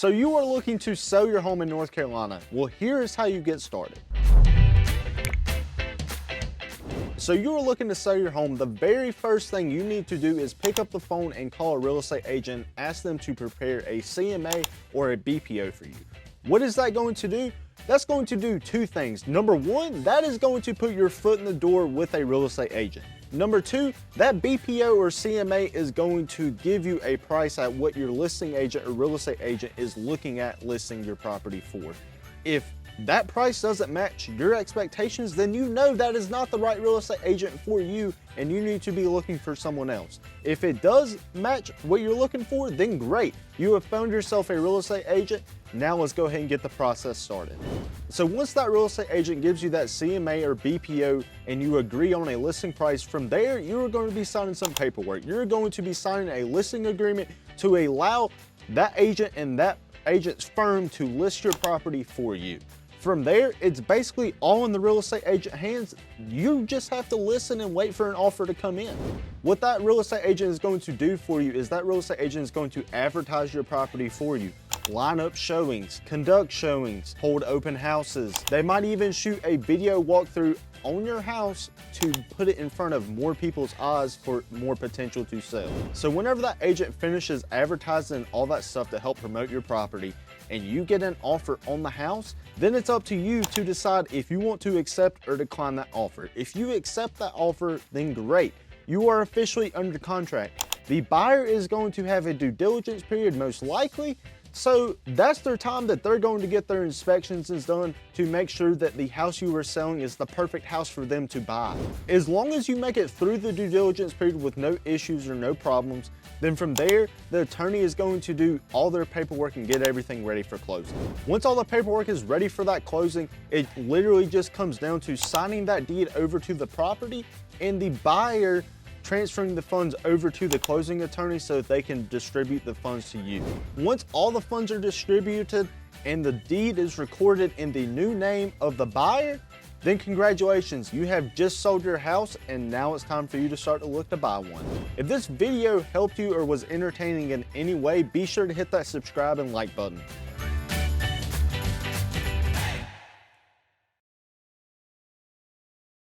So you are looking to sell your home in North Carolina. Well, here is how you get started. So you are looking to sell your home. The very first thing you need to do is pick up the phone and call a real estate agent, ask them to prepare a CMA or a BPO for you. What is that going to do? That's going to do two things. Number one, that is going to put your foot in the door with a real estate agent. Number two, that BPO or CMA is going to give you a price at what your listing agent or real estate agent is looking at listing your property for. If that price doesn't match your expectations, then you know that is not the right real estate agent for you and you need to be looking for someone else. If it does match what you're looking for, then great. You have found yourself a real estate agent. Now let's go ahead and get the process started. So once that real estate agent gives you that CMA or BPO and you agree on a listing price, from there, you're going to be signing some paperwork. You're going to be signing a listing agreement to allow that agent and that agent's firm to list your property for you. From there, it's basically all in the real estate agent hands. You just have to listen and wait for an offer to come in. What that real estate agent is going to do for you is that real estate agent is going to advertise your property for you, line up showings, conduct showings, hold open houses. They might even shoot a video walkthrough on your house to put it in front of more people's eyes for more potential to sell. So whenever that agent finishes advertising all that stuff to help promote your property and you get an offer on the house, then it's up to you to decide if you want to accept or decline that offer. If you accept that offer, then great. You are officially under contract. The buyer is going to have a due diligence period most likely, so that's their time that they're going to get their inspections done to make sure that the house you are selling is the perfect house for them to buy. As long as you make it through the due diligence period with no issues or no problems, then from there, the attorney is going to do all their paperwork and get everything ready for closing. Once all the paperwork is ready for that closing, it literally just comes down to signing that deed over to the property and the buyer transferring the funds over to the closing attorney so that they can distribute the funds to you. Once all the funds are distributed and the deed is recorded in the new name of the buyer, then congratulations, you have just sold your house and now it's time for you to start to look to buy one. If this video helped you or was entertaining in any way, be sure to hit that subscribe and like button.